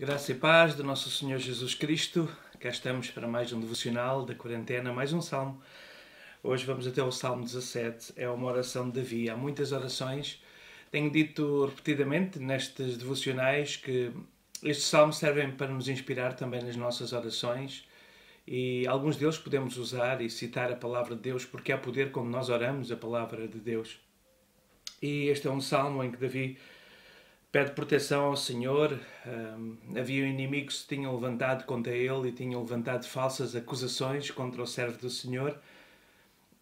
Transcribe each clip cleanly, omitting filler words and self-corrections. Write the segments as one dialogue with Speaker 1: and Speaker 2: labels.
Speaker 1: Graça e paz do nosso Senhor Jesus Cristo. Cá estamos para mais um devocional da quarentena, mais um salmo. Hoje vamos até o Salmo 17. É uma oração de Davi. Há muitas orações. Tenho dito repetidamente nestes devocionais que estes salmos servem para nos inspirar também nas nossas orações e alguns deles podemos usar e citar a palavra de Deus porque há poder quando nós oramos a palavra de Deus. E este é um salmo em que Davi pede proteção ao Senhor. Havia inimigos que se tinham levantado contra ele e tinham levantado falsas acusações contra o servo do Senhor.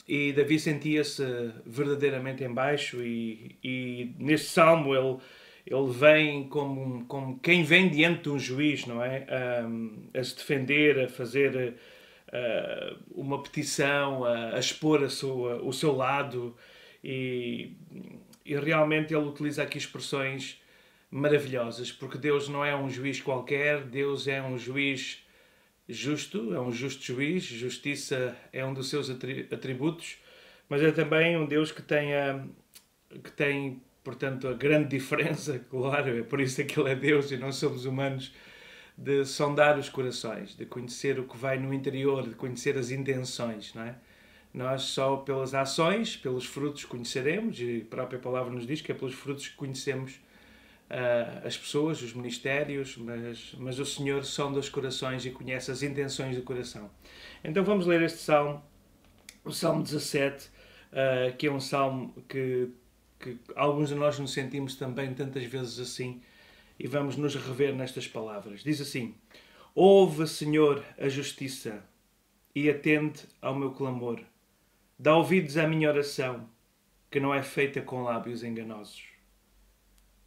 Speaker 1: E Davi sentia-se verdadeiramente em baixo e neste salmo ele vem como quem vem diante de um juiz, não é? A se defender, a fazer uma petição, a expor o seu lado e realmente ele utiliza aqui expressões maravilhosas, porque Deus não é um juiz qualquer, Deus é um juiz justo, é um justo juiz, justiça é um dos seus atributos, mas é também um Deus que tem, portanto, a grande diferença, claro, é por isso que Ele é Deus e não somos humanos, de sondar os corações, de conhecer o que vai no interior, de conhecer as intenções, não é? Nós só pelas ações, pelos frutos conheceremos, e a própria palavra nos diz que é pelos frutos que conhecemos as pessoas, os ministérios, mas o Senhor sonda os corações e conhece as intenções do coração. Então vamos ler este salmo, o Salmo 17, que é um salmo que alguns de nós nos sentimos também tantas vezes assim, e vamos nos rever nestas palavras. Diz assim: Ouve, Senhor, a justiça e atende ao meu clamor. Dá ouvidos à minha oração, que não é feita com lábios enganosos.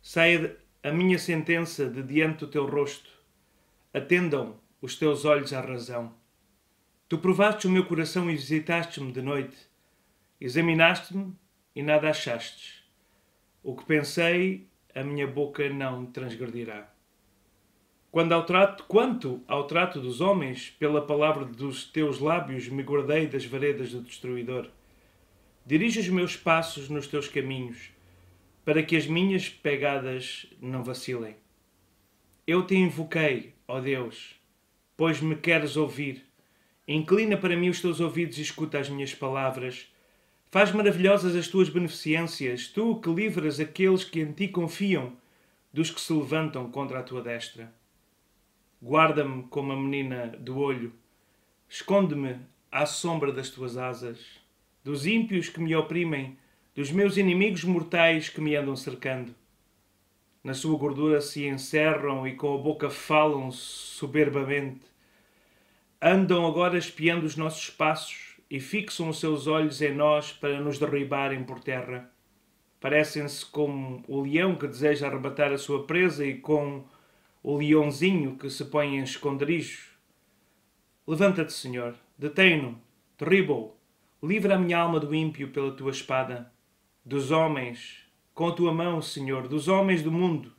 Speaker 1: Saia a minha sentença de diante do teu rosto. Atendam os teus olhos à razão. Tu provaste o meu coração e visitaste-me de noite. Examinaste-me e nada achastes. O que pensei, a minha boca não transgredirá. Quanto ao trato dos homens, pela palavra dos teus lábios me guardei das veredas do destruidor. Dirige os meus passos nos teus caminhos, para que as minhas pegadas não vacilem. Eu te invoquei, ó Deus, pois me queres ouvir. Inclina para mim os teus ouvidos e escuta as minhas palavras. Faz maravilhosas as tuas beneficências, tu que livras aqueles que em ti confiam, dos que se levantam contra a tua destra. Guarda-me como a menina do olho, esconde-me à sombra das tuas asas, dos ímpios que me oprimem, dos meus inimigos mortais que me andam cercando. Na sua gordura se encerram e com a boca falam soberbamente. Andam agora espiando os nossos passos e fixam os seus olhos em nós para nos derribarem por terra. Parecem-se como o leão que deseja arrebatar a sua presa e com o leãozinho que se põe em esconderijo. Levanta-te, Senhor, detém-no, derriba-o, livra a minha alma do ímpio pela tua espada, dos homens, com a tua mão, Senhor, dos homens do mundo,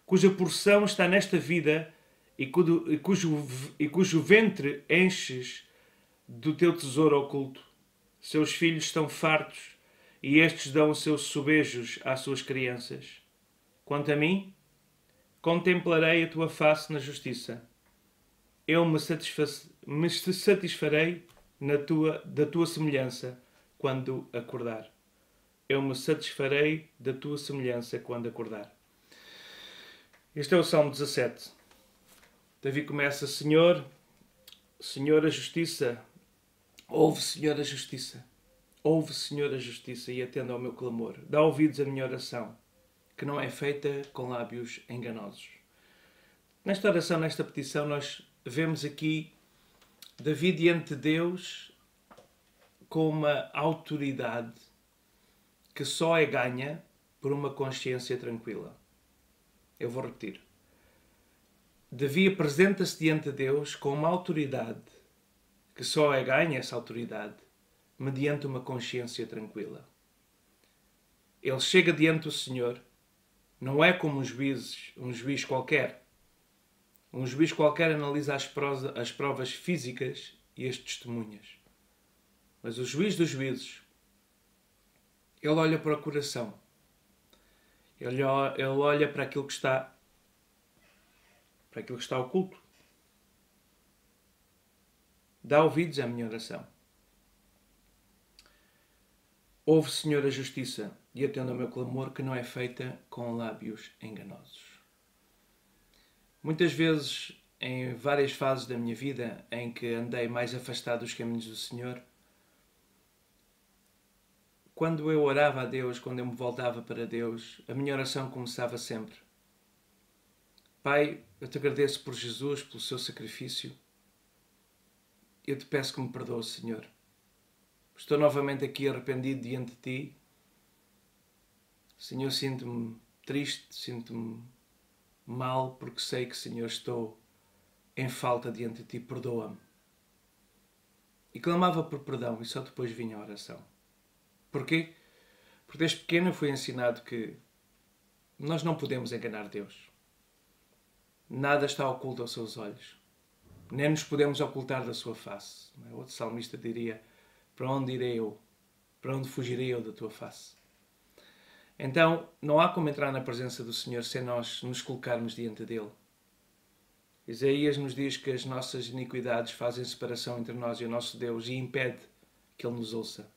Speaker 1: cuja porção está nesta vida e cujo ventre enches do teu tesouro oculto. Seus filhos estão fartos e estes dão os seus sobejos às suas crianças. Quanto a mim, contemplarei a tua face na justiça. Eu me satisfarei da tua semelhança quando acordar. Eu me satisfarei da tua semelhança quando acordar. Este é o Salmo 17. Davi começa: Senhor, Senhor, a justiça. Ouve, Senhor, a justiça. Ouve, Senhor, a justiça e atenda ao meu clamor. Dá ouvidos à minha oração, que não é feita com lábios enganosos. Nesta oração, nesta petição, nós vemos aqui Davi diante de Deus com uma autoridade que só é ganha por uma consciência tranquila. Eu vou repetir. Davi apresenta-se diante de Deus com uma autoridade que só é ganha essa autoridade mediante uma consciência tranquila. Ele chega diante do Senhor, não é como um juiz qualquer. Um juiz qualquer analisa as provas físicas e as testemunhas. Mas o juiz dos juízes, ele olha para o coração. Ele olha para aquilo que está para aquilo que está oculto. Dá ouvidos à minha oração. Ouve, Senhor, a justiça e atenda ao meu clamor, que não é feita com lábios enganosos. Muitas vezes, em várias fases da minha vida em que andei mais afastado dos caminhos do Senhor, quando eu orava a Deus, quando eu me voltava para Deus, a minha oração começava sempre: Pai, eu te agradeço por Jesus, pelo seu sacrifício. Eu te peço que me perdoes, Senhor. Estou novamente aqui arrependido diante de Ti. Senhor, sinto-me triste, sinto-me mal, porque sei que, Senhor, estou em falta diante de Ti. Perdoa-me. E clamava por perdão e só depois vinha a oração. Porquê? Porque desde pequeno eu fui ensinado que nós não podemos enganar Deus. Nada está oculto aos seus olhos. Nem nos podemos ocultar da sua face. Outro salmista diria: para onde irei eu? Para onde fugirei eu da tua face? Então, não há como entrar na presença do Senhor sem nós nos colocarmos diante dele. Isaías nos diz que as nossas iniquidades fazem separação entre nós e o nosso Deus e impede que ele nos ouça.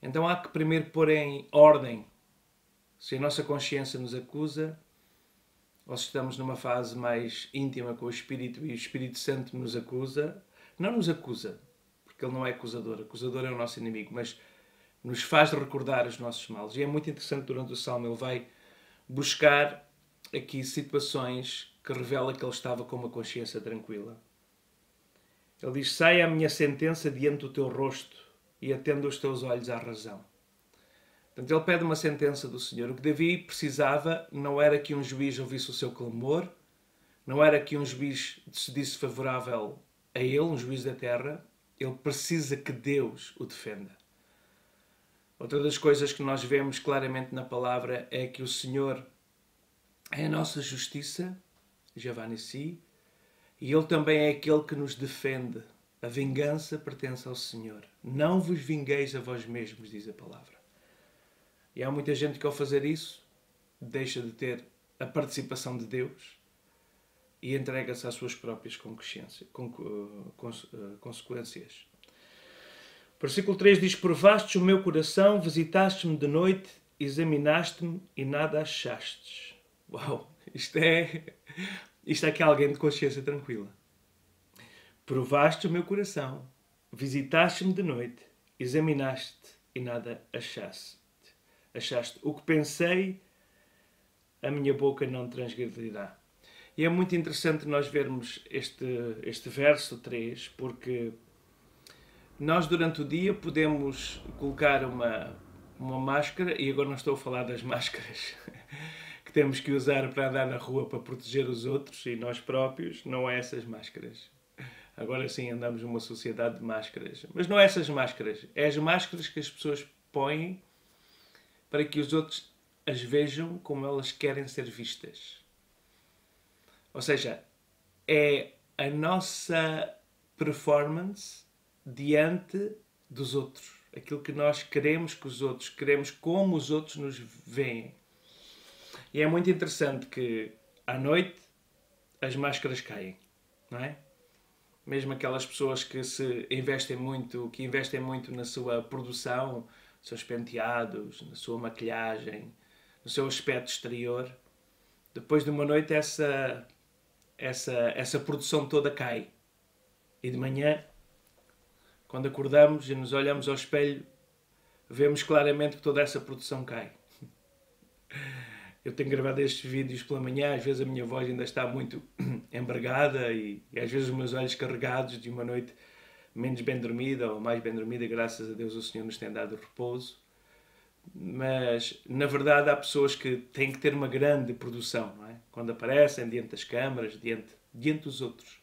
Speaker 1: Então há que primeiro pôr em ordem se a nossa consciência nos acusa ou se estamos numa fase mais íntima com o Espírito e o Espírito Santo nos acusa. Não nos acusa, porque ele não é acusador. Acusador é o nosso inimigo, mas nos faz recordar os nossos males. E é muito interessante, durante o Salmo, ele vai buscar aqui situações que revela que ele estava com uma consciência tranquila. Ele diz: sai a minha sentença diante do teu rosto e atenda os teus olhos à razão. Portanto, ele pede uma sentença do Senhor. O que Davi precisava não era que um juiz ouvisse o seu clamor, não era que um juiz decidisse favorável a ele, um juiz da terra. Ele precisa que Deus o defenda. Outra das coisas que nós vemos claramente na palavra é que o Senhor é a nossa justiça, Jeová Nissi, e Ele também é aquele que nos defende. A vingança pertence ao Senhor. Não vos vingueis a vós mesmos, diz a palavra. E há muita gente que, ao fazer isso, deixa de ter a participação de Deus e entrega-se às suas próprias consequências. Versículo 3 diz: provastes o meu coração, visitaste-me de noite, examinaste-me e nada achastes. Uau! Isto é que é alguém de consciência tranquila. Provaste o meu coração, visitaste-me de noite, examinaste e nada achaste. O que pensei, a minha boca não transgredirá. E é muito interessante nós vermos este verso 3, porque nós durante o dia podemos colocar uma máscara, e agora não estou a falar das máscaras que temos que usar para andar na rua para proteger os outros e nós próprios, não é essas máscaras. Agora sim andamos numa sociedade de máscaras. Mas não é essas máscaras, é as máscaras que as pessoas põem para que os outros as vejam como elas querem ser vistas. Ou seja, é a nossa performance diante dos outros. Aquilo que nós queremos que os outros, queremos como os outros nos veem. E é muito interessante que à noite as máscaras caem, não é? Mesmo aquelas pessoas que investem muito na sua produção, nos seus penteados, na sua maquilhagem, no seu aspecto exterior, depois de uma noite essa produção toda cai. E de manhã, quando acordamos e nos olhamos ao espelho, vemos claramente que toda essa produção cai. Eu tenho gravado estes vídeos pela manhã, às vezes a minha voz ainda está muito embargada e às vezes os meus olhos carregados de uma noite menos bem dormida ou mais bem dormida. Graças a Deus o Senhor nos tem dado repouso. Mas, na verdade, há pessoas que têm que ter uma grande produção, não é? Quando aparecem diante das câmaras, diante dos outros.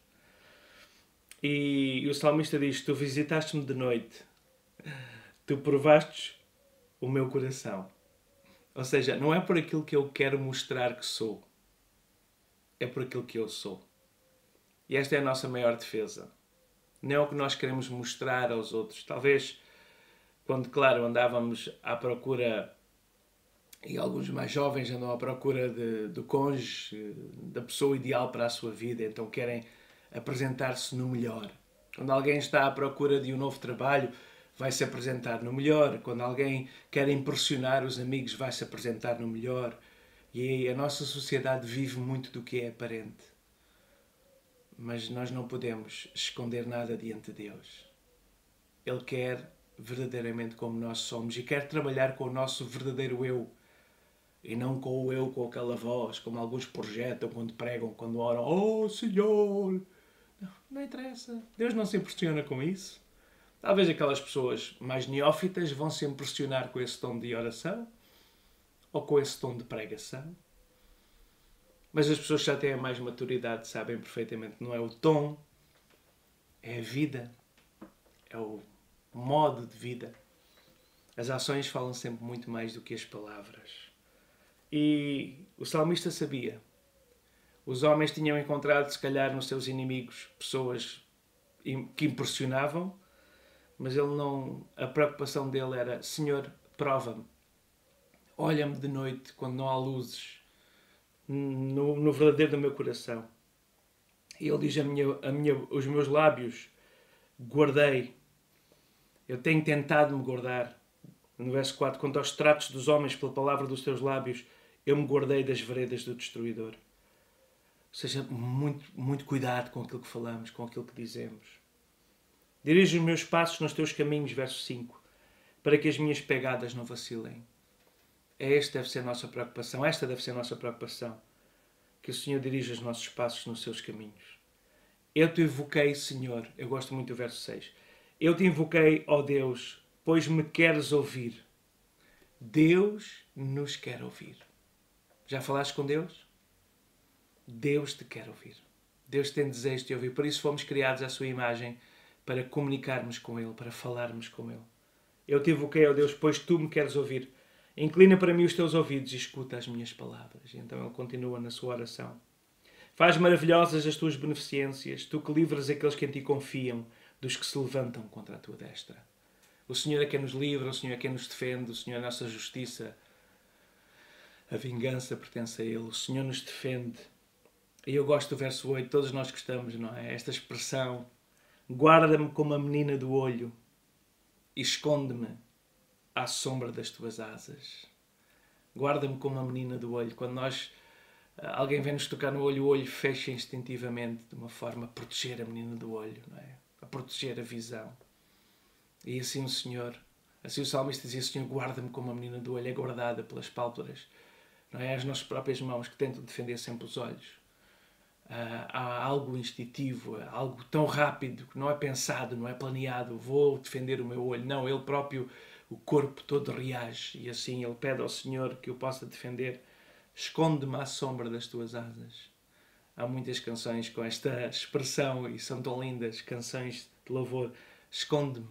Speaker 1: E o salmista diz: tu visitaste-me de noite, tu provaste o meu coração. Ou seja, não é por aquilo que eu quero mostrar que sou, é por aquilo que eu sou. E esta é a nossa maior defesa. Não é o que nós queremos mostrar aos outros. Talvez, quando, claro, andávamos à procura E alguns mais jovens andam à procura do cônjuge, da pessoa ideal para a sua vida, então querem apresentar-se no melhor. Quando alguém está à procura de um novo trabalho, vai se apresentar no melhor. Quando alguém quer impressionar os amigos, vai se apresentar no melhor. E a nossa sociedade vive muito do que é aparente. Mas nós não podemos esconder nada diante de Deus. Ele quer verdadeiramente como nós somos e quer trabalhar com o nosso verdadeiro eu. E não com o eu, com aquela voz, como alguns projetam quando pregam, quando oram. Oh, Senhor! Não interessa. Deus não se impressiona com isso. Talvez aquelas pessoas mais neófitas vão se impressionar com esse tom de oração ou com esse tom de pregação. Mas as pessoas que já têm mais maturidade sabem perfeitamente. Não é o tom, é a vida. É o modo de vida. As ações falam sempre muito mais do que as palavras. E o salmista sabia. Os homens tinham encontrado, se calhar, nos seus inimigos, pessoas que impressionavam, mas ele não. A preocupação dele era: Senhor, prova-me. Olha-me de noite, quando não há luzes, no verdadeiro do meu coração. E ele diz: os meus lábios guardei. Eu tenho tentado me guardar. No verso 4, quanto aos tratos dos homens pela palavra dos teus lábios, eu me guardei das veredas do destruidor. Ou seja, muito cuidado com aquilo que falamos, com aquilo que dizemos. Dirige os meus passos nos teus caminhos, verso 5, para que as minhas pegadas não vacilem. Esta deve ser a nossa preocupação. Esta deve ser a nossa preocupação. Que o Senhor dirija os nossos passos nos seus caminhos. Eu te invoquei, Senhor. Eu gosto muito do verso 6. Eu te invoquei, ó Deus, pois me queres ouvir. Deus nos quer ouvir. Já falaste com Deus? Deus te quer ouvir. Deus tem desejo de ouvir. Por isso fomos criados à sua imagem, para comunicarmos com Ele, para falarmos com Ele. Eu te invoquei, ó Deus, pois tu me queres ouvir. Inclina para mim os teus ouvidos e escuta as minhas palavras. E então ele continua na sua oração. Faz maravilhosas as tuas beneficências, tu que livras aqueles que em ti confiam, dos que se levantam contra a tua destra. O Senhor é quem nos livra, o Senhor é quem nos defende, o Senhor é a nossa justiça. A vingança pertence a Ele, o Senhor nos defende. E eu gosto do verso 8, todos nós gostamos, não é? Esta expressão: guarda-me como a menina do olho e esconde-me à sombra das tuas asas. Guarda-me como a menina do olho. Quando alguém vem-nos tocar no olho, o olho fecha instintivamente, de uma forma a proteger a menina do olho, não é? A proteger a visão. E assim o Senhor, assim o salmista dizia: Senhor, guarda-me como a menina do olho é guardada pelas pálpebras. Não é? As nossas próprias mãos que tentam defender sempre os olhos. Há algo instintivo, algo tão rápido, que não é pensado, não é planeado. Vou defender o meu olho. Não, ele próprio, o corpo todo reage. E assim ele pede ao Senhor que o possa defender. Esconde-me à sombra das tuas asas. Há muitas canções com esta expressão e são tão lindas, canções de louvor. Esconde-me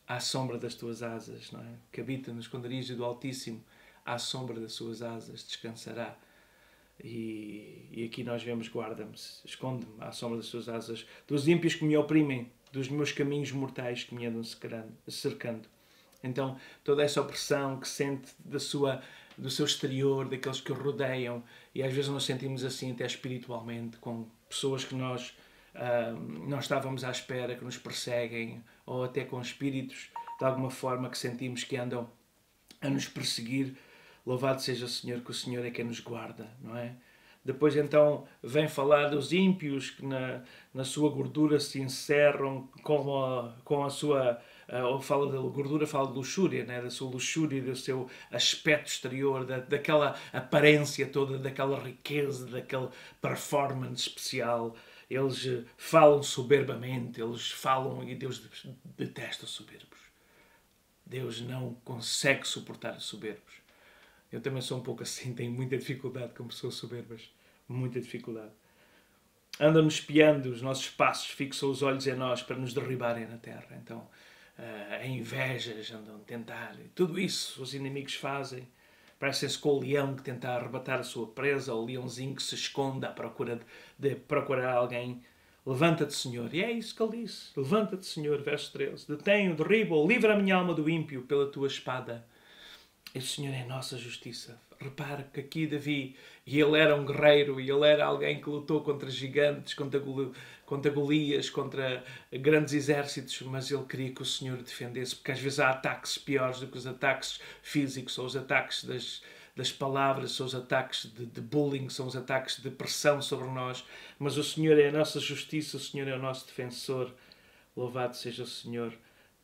Speaker 1: à sombra das tuas asas, não é? Que habita no esconderijo do Altíssimo, à sombra das suas asas descansará. E aqui nós vemos: guarda-me, esconde-me à sombra das suas asas, dos ímpios que me oprimem, dos meus caminhos mortais que me andam cercando. Então, toda essa opressão que sente do seu exterior, daqueles que o rodeiam, e às vezes nos sentimos assim até espiritualmente, com pessoas que nós não estávamos à espera, que nos perseguem, ou até com espíritos, de alguma forma, que sentimos que andam a nos perseguir. Louvado seja o Senhor, que o Senhor é quem nos guarda, não é? Depois então vem falar dos ímpios que na sua gordura se encerram com a sua... ou fala de gordura, fala de luxúria, né? Da sua luxúria, do seu aspecto exterior, daquela aparência toda, daquela riqueza, daquele performance especial. Eles falam soberbamente, eles falam, e Deus detesta os soberbos. Deus não consegue suportar os soberbos. Eu também sou um pouco assim, tenho muita dificuldade com pessoas soberbas. Muita dificuldade. Andam-nos espiando os nossos passos, fixam os olhos em nós para nos derribarem na terra. Então, a invejas andam a tentar. Tudo isso os inimigos fazem. Parecem-se com o leão que tenta arrebatar a sua presa, ou o leãozinho que se esconde à procura de procurar alguém. Levanta-te, Senhor. E é isso que ele disse. Levanta-te, Senhor, verso 13. Detém-o, derriba-o, livra a minha alma do ímpio pela tua espada. E o Senhor é a nossa justiça. repara que aqui Davi, e ele era um guerreiro, e ele era alguém que lutou contra gigantes, contra Golias, contra grandes exércitos, mas ele queria que o Senhor o defendesse, porque às vezes há ataques piores do que os ataques físicos, ou os ataques das palavras, são os ataques de bullying, são os ataques de pressão sobre nós, mas o Senhor é a nossa justiça, o Senhor é o nosso defensor. Louvado seja o Senhor.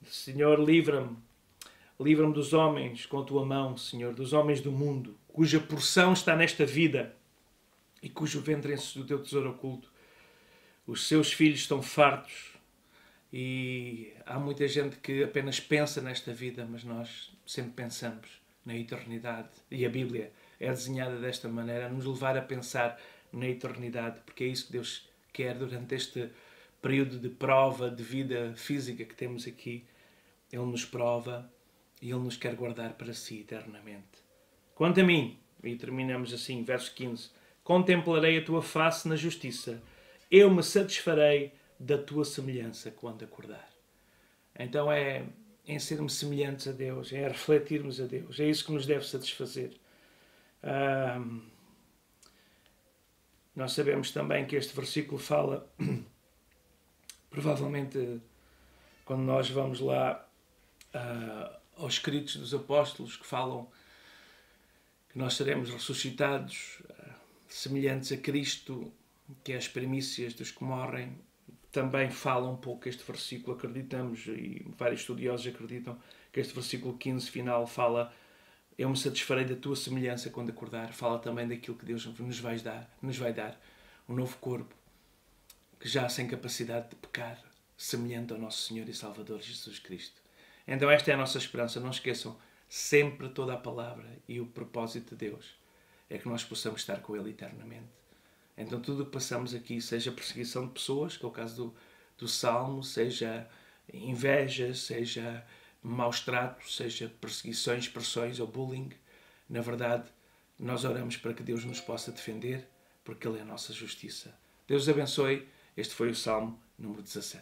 Speaker 1: Senhor, livra-me dos homens com a tua mão, Senhor, dos homens do mundo, cuja porção está nesta vida e cujo ventre enche do teu tesouro oculto. Os seus filhos estão fartos e há muita gente que apenas pensa nesta vida, mas nós sempre pensamos na eternidade. E a Bíblia é desenhada desta maneira, a nos levar a pensar na eternidade, porque é isso que Deus quer durante este período de prova de vida física que temos aqui. Ele nos prova e Ele nos quer guardar para si eternamente. Quanto a mim, e terminamos assim, verso 15, contemplarei a tua face na justiça, eu me satisfarei da tua semelhança quando acordar. Então é em sermos semelhantes a Deus, é refletirmos a Deus, é isso que nos deve satisfazer. Nós sabemos também que este versículo fala, provavelmente, quando nós vamos lá aos escritos dos apóstolos que falam que nós seremos ressuscitados semelhantes a Cristo, que é as primícias dos que morrem, também fala um pouco este versículo, acreditamos, e vários estudiosos acreditam, que este versículo 15 final fala: eu me satisfarei da tua semelhança quando acordar. Fala também daquilo que Deus nos vai dar, um novo corpo, que já sem capacidade de pecar, semelhante ao nosso Senhor e Salvador Jesus Cristo. Então esta é a nossa esperança. Não esqueçam, sempre toda a palavra e o propósito de Deus é que nós possamos estar com Ele eternamente. Então tudo o que passamos aqui, seja perseguição de pessoas, que é o caso do Salmo, seja inveja, seja maus tratos, seja perseguições, pressões ou bullying, na verdade, nós oramos para que Deus nos possa defender, porque Ele é a nossa justiça. Deus abençoe. Este foi o Salmo número 17.